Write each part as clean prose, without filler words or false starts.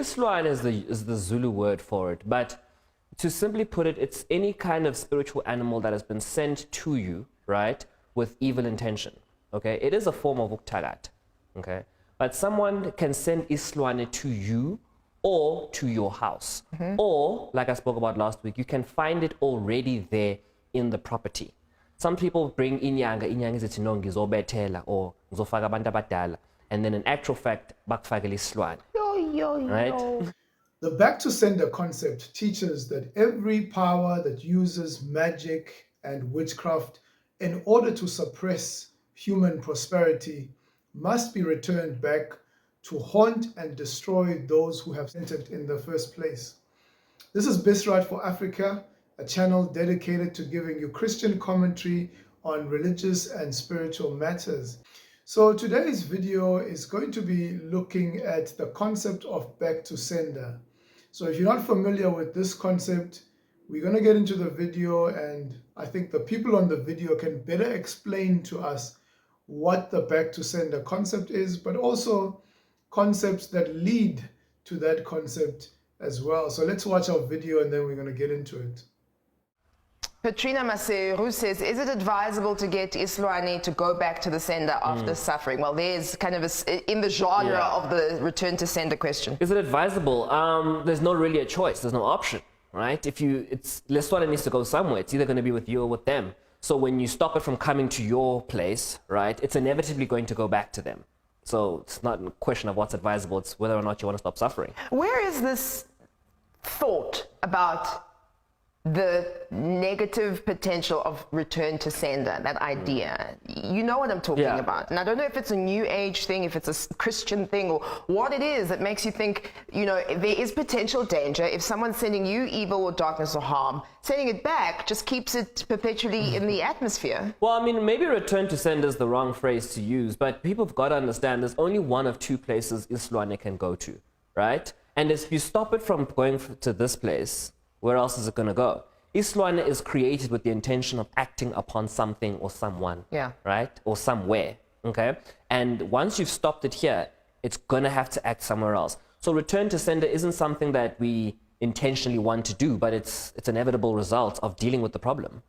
Islwane is the Zulu word for it, but to simply put it, it's any kind of spiritual animal that has been sent to you, right, with evil intention. Okay, it is a form of uktagat. Okay, but someone can send Islwane to you or to your house, or like I spoke about last week, you can find it already there in the property. Some people bring inyanga izithi no ngizobethela or ngizofaka abantu abadala, and then in actual fact bakufakela Islwane. Right? The Back2Sender concept teaches that every power that uses magic and witchcraft in order to suppress human prosperity must be returned back to haunt and destroy those who have sent it in the first place. This is Bisrat for Africa, a channel dedicated to giving you Christian commentary on religious and spiritual matters. So today's video is going to be looking at the concept of Back2Sender. So if you're not familiar with this concept, we're going to get into the video, and I think the people on the video can better explain to us what the Back2Sender concept is, but also concepts that lead to that concept as well. So let's watch our video and then we're going to get into it. Petrina Maseru says, is it advisable to get Islwane to go back to the sender after suffering? Well, there's kind of in the genre of the return to sender question. Is it advisable? There's not really a choice. There's no option, right? Islwane needs to go somewhere. It's either going to be with you or with them. So when you stop it from coming to your place, right, it's inevitably going to go back to them. So it's not a question of what's advisable. It's whether or not you want to stop suffering. Where is this thought about the negative potential of return to sender, that idea? You know what I'm talking about. And I don't know if it's a new age thing, if it's a Christian thing, or what it is that makes you think, you know, there is potential danger. If someone's sending you evil or darkness or harm, sending it back just keeps it perpetually in the atmosphere. Well, I mean, maybe return to sender is the wrong phrase to use, but people have got to understand there's only one of two places Islwane can go to, right? And if you stop it from going to this place, where else is it going to go? Islwane is created with the intention of acting upon something or someone, right? Or somewhere, okay? And once you've stopped it here, it's going to have to act somewhere else. So return to sender isn't something that we intentionally want to do, but it's an inevitable result of dealing with the problem.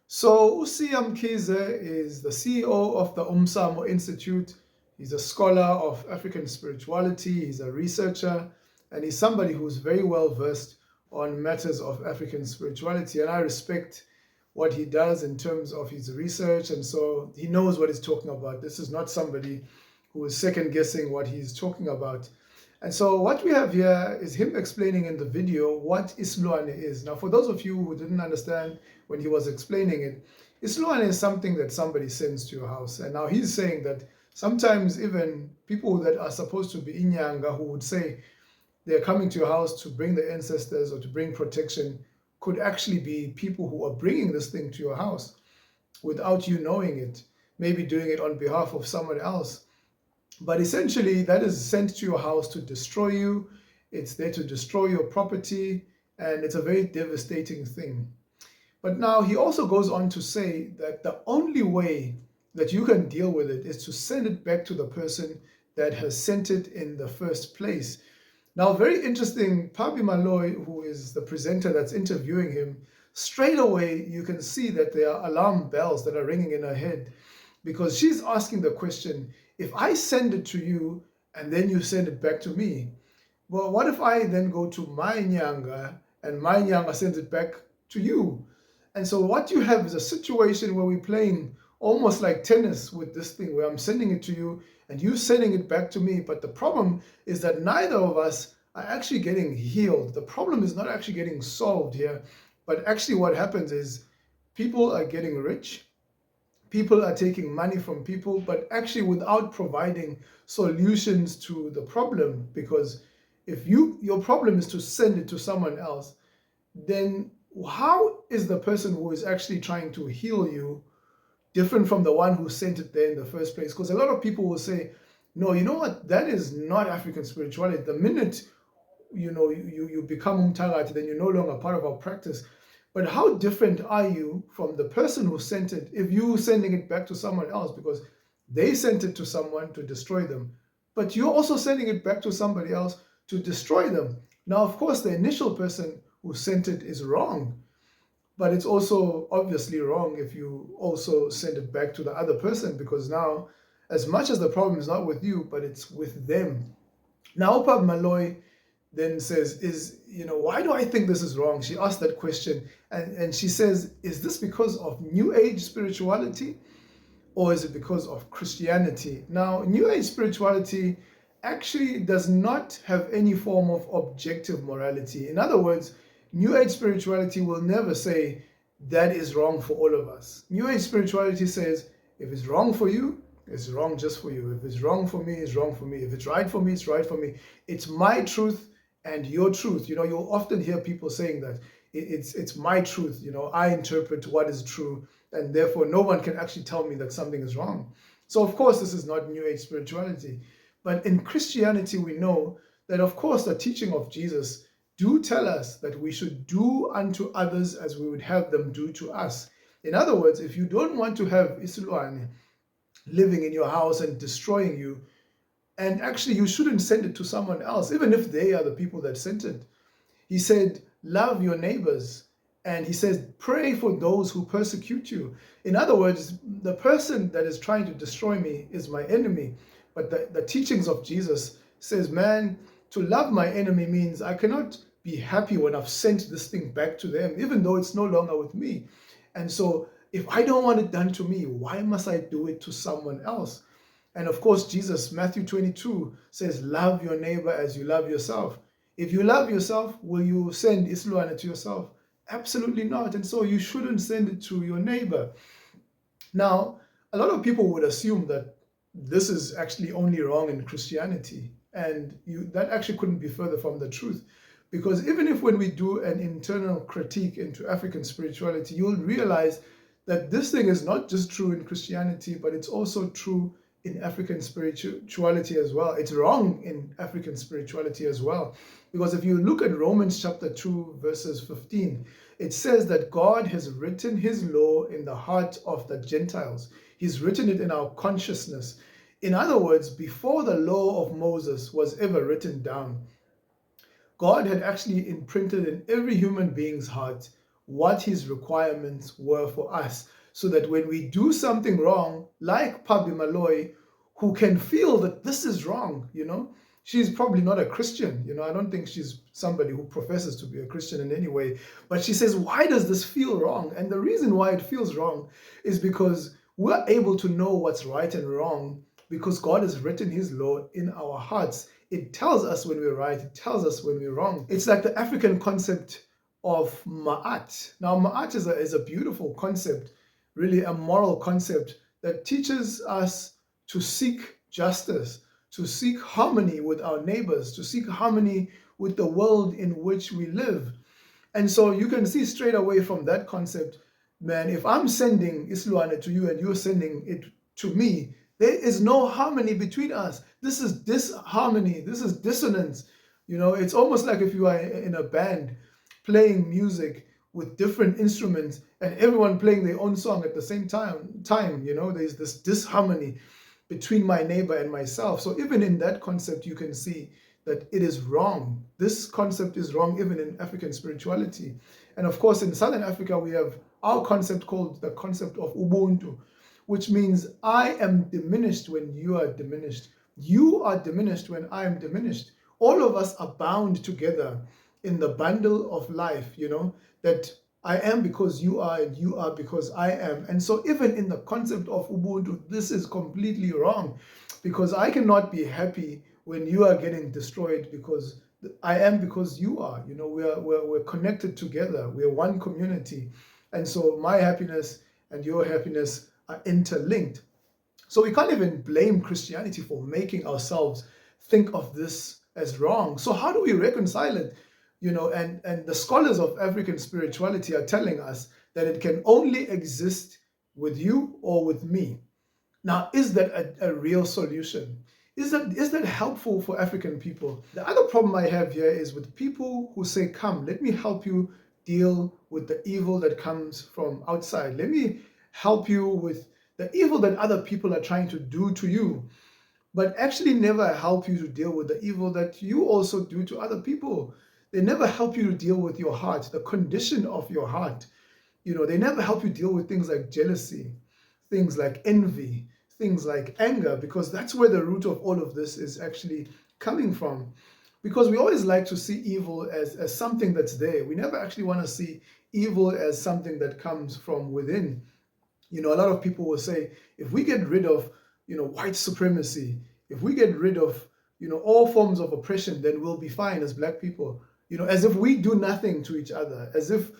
So Usiyam Kize is the CEO of the Umsamo Institute. He's a scholar of African spirituality. He's a researcher. And he's somebody who's very well versed on matters of African spirituality. And I respect what he does in terms of his research. And so he knows what he's talking about. This is not somebody who is second guessing what he's talking about. And so what we have here is him explaining in the video what Islwane is. Now, for those of you who didn't understand when he was explaining it, Islwane is something that somebody sends to your house. And now he's saying that sometimes even people that are supposed to be inyanga, who would say, they're coming to your house to bring the ancestors or to bring protection, could actually be people who are bringing this thing to your house without you knowing it, maybe doing it on behalf of someone else. But essentially, that is sent to your house to destroy you. It's there to destroy your property, and it's a very devastating thing. But now he also goes on to say that the only way that you can deal with it is to send it back to the person that has sent it in the first place. Now, very interesting, Pabi Maloy, who is the presenter that's interviewing him, straight away you can see that there are alarm bells that are ringing in her head, because she's asking the question, if I send it to you and then you send it back to me, well, what if I then go to my nyanga and my nyanga sends it back to you? And so what you have is a situation where we're playing almost like tennis with this thing, where I'm sending it to you and you sending it back to me. But the problem is that neither of us are actually getting healed. The problem is not actually getting solved here, but actually what happens is people are getting rich, people are taking money from people, but actually without providing solutions to the problem. Because if your problem is to send it to someone else, then how is the person who is actually trying to heal you different from the one who sent it there in the first place? Because a lot of people will say, no, you know what, that is not African spirituality. The minute you become umtagati, then you're no longer part of our practice. But how different are you from the person who sent it if you're sending it back to someone else because they sent it to someone to destroy them? but you're also sending it back to somebody else to destroy them. Now, of course, the initial person who sent it is wrong, but it's also obviously wrong if you also send it back to the other person, because now, as much as the problem is not with you, but it's with them. Now, Pab Malloy then says, why do I think this is wrong? She asked that question, and she says, is this because of New Age spirituality, or is it because of Christianity? Now, New Age spirituality actually does not have any form of objective morality. In other words, New Age spirituality will never say that is wrong for all of us. New Age spirituality says, if it's wrong for you, it's wrong just for you. If it's wrong for me, it's wrong for me. If it's right for me, it's right for me. It's my truth and your truth. You'll often hear people saying that it's my truth. I interpret what is true, and therefore no one can actually tell me that something is wrong. So of course this is not New Age spirituality. But in Christianity, we know that of course the teaching of Jesus do tell us that we should do unto others as we would have them do to us. In other words, if you don't want to have Islwane living in your house and destroying you, and actually you shouldn't send it to someone else, even if they are the people that sent it. He said, love your neighbors. And he says, pray for those who persecute you. In other words, the person that is trying to destroy me is my enemy. But the teachings of Jesus says, man, to love my enemy means I cannot be happy when I've sent this thing back to them, even though it's no longer with me. And so if I don't want it done to me, why must I do it to someone else? And of course, Jesus, Matthew 22, says, love your neighbor as you love yourself. If you love yourself, will you send Islwane to yourself? Absolutely not. And so you shouldn't send it to your neighbor. Now, a lot of people would assume that this is actually only wrong in Christianity. And that actually couldn't be further from the truth. Because even if when we do an internal critique into African spirituality, you'll realize that this thing is not just true in Christianity, but it's also true in African spirituality as well. It's wrong in African spirituality as well. Because if you look at Romans chapter 2, verses 15, it says that God has written his law in the heart of the Gentiles. He's written it in our consciousness. In other words, before the law of Moses was ever written down, God had actually imprinted in every human being's heart what his requirements were for us, so that when we do something wrong, like Pabi Malloy, who can feel that this is wrong, she's probably not a Christian, I don't think she's somebody who professes to be a Christian in any way, but she says, why does this feel wrong? And the reason why it feels wrong is because we're able to know what's right and wrong because God has written his law in our hearts. It tells us when we're right, it tells us when we're wrong. It's like the African concept of Ma'at. Now, Ma'at is a beautiful concept, really a moral concept that teaches us to seek justice, to seek harmony with our neighbors, to seek harmony with the world in which we live. And so you can see straight away from that concept, man, if I'm sending Islwane to you and you're sending it to me, there is no harmony between us. This is disharmony. This is dissonance. It's almost like if you are in a band playing music with different instruments and everyone playing their own song at the same time, there's this disharmony between my neighbor and myself. So even in that concept, you can see that it is wrong. This concept is wrong even in African spirituality. And of course, in Southern Africa, we have our concept called the concept of Ubuntu, which means I am diminished when you are diminished. You are diminished when I am diminished. All of us are bound together in the bundle of life, that I am because you are and you are because I am. And so even in the concept of Ubuntu, this is completely wrong, because I cannot be happy when you are getting destroyed because I am because you are. We're connected together. We're one community. And so my happiness and your happiness are interlinked. So we can't even blame Christianity for making ourselves think of this as wrong. So how do we reconcile it? And the scholars of African spirituality are telling us that it can only exist with you or with me. Now, is that a real solution? Is that helpful for African people? The other problem I have here is with people who say, come, let me help you deal with the evil that comes from outside. Let me help you with the evil that other people are trying to do to you. but actually never help you to deal with the evil that you also do to other people. They never help you to deal with your heart, the condition of your heart. They never help you deal with things like jealousy, things like envy, things like anger, because that's where the root of all of this is actually coming from. Because we always like to see evil as something that's there. We never actually want to see evil as something that comes from within. A lot of people will say, if we get rid of, white supremacy, if we get rid of, all forms of oppression, then we'll be fine as Black people. As if we do nothing to each other, as if,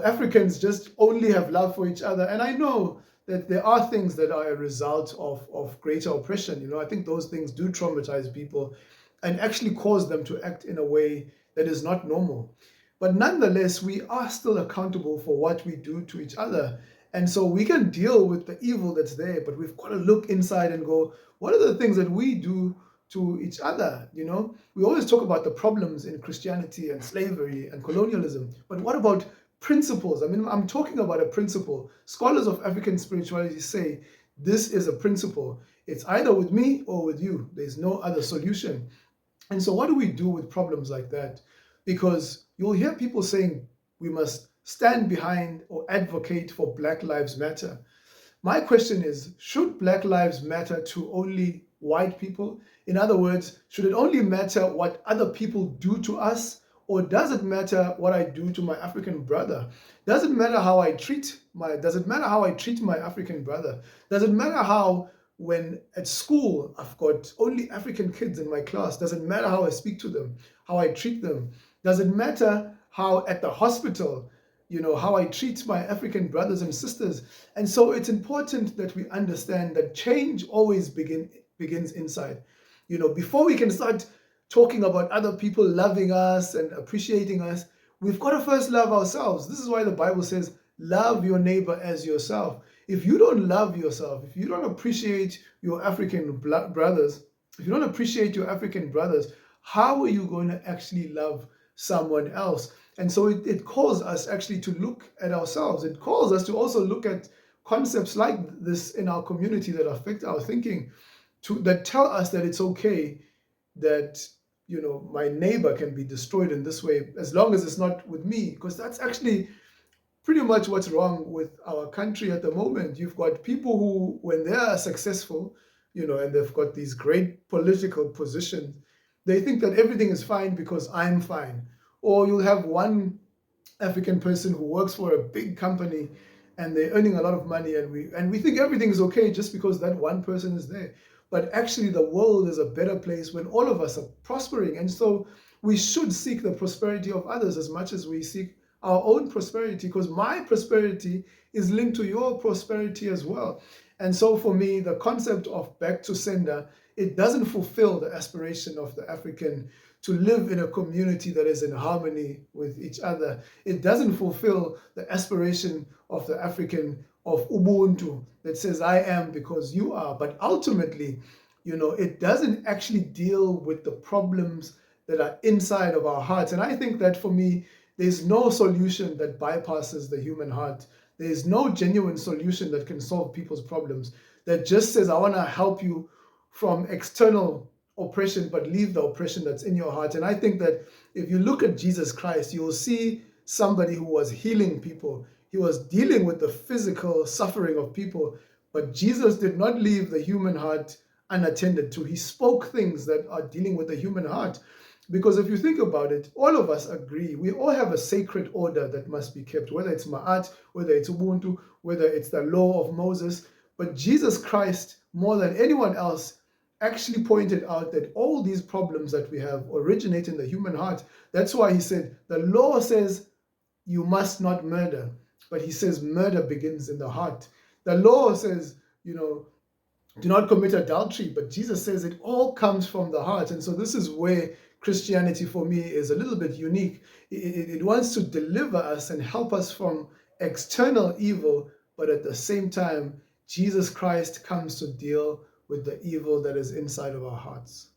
Africans just only have love for each other. And I know that there are things that are a result of greater oppression. I think those things do traumatize people and actually cause them to act in a way that is not normal. But nonetheless, we are still accountable for what we do to each other. And so we can deal with the evil that's there, but we've got to look inside and go, what are the things that we do to each other? We always talk about the problems in Christianity and slavery and colonialism, but what about principles? I'm talking about a principle. Scholars of African spirituality say this is a principle. It's either with me or with you. There's no other solution. And so what do we do with problems like that? Because you'll hear people saying we must stand behind or advocate for Black Lives Matter. My question is, should Black Lives matter to only white people? In other words, should it only matter what other people do to us? Or does it matter what I do to my African brother? Does it matter how I treat my African brother? Does it matter how, when at school I've got only African kids in my class, does it matter how I speak to them, how I treat them? Does it matter how at the hospital, how I treat my African brothers and sisters? And so it's important that we understand that change always begins inside. Before we can start talking about other people loving us and appreciating us, we've got to first love ourselves. This is why the Bible says, love your neighbor as yourself. If you don't love yourself, if you don't appreciate your African brothers, how are you going to actually love someone else? And so it calls us actually to look at ourselves. It calls us to also look at concepts like this in our community that affect our thinking, that tell us that it's okay that my neighbor can be destroyed in this way, as long as it's not with me, because that's actually pretty much what's wrong with our country at the moment. You've got people who, when they are successful, and they've got these great political positions, they think that everything is fine because I'm fine. Or you'll have one African person who works for a big company and they're earning a lot of money, and we think everything is okay just because that one person is there. But actually the world is a better place when all of us are prospering. And so we should seek the prosperity of others as much as we seek our own prosperity, because my prosperity is linked to your prosperity as well. And so for me, the concept of Back2Sender, it doesn't fulfill the aspiration of the African to live in a community that is in harmony with each other. It doesn't fulfill the aspiration of the African of Ubuntu that says, I am because you are. But ultimately, it doesn't actually deal with the problems that are inside of our hearts. And I think that for me, there's no solution that bypasses the human heart. There's no genuine solution that can solve people's problems, that just says, I want to help you from external oppression, but leave the oppression that's in your heart. And I think that if you look at Jesus Christ, you will see somebody who was healing people. He was dealing with the physical suffering of people, but Jesus did not leave the human heart unattended to. He spoke things that are dealing with the human heart. Because if you think about it, all of us agree, we all have a sacred order that must be kept, whether it's Ma'at, whether it's Ubuntu, whether it's the law of Moses. But Jesus Christ, more than anyone else, actually pointed out that all these problems that we have originate in the human heart. That's why he said, the law says you must not murder, but he says murder begins in the heart. The law says, do not commit adultery, but Jesus says it all comes from the heart. And so this is where Christianity for me is a little bit unique. It wants to deliver us and help us from external evil, but at the same time, Jesus Christ comes to deal with the evil that is inside of our hearts.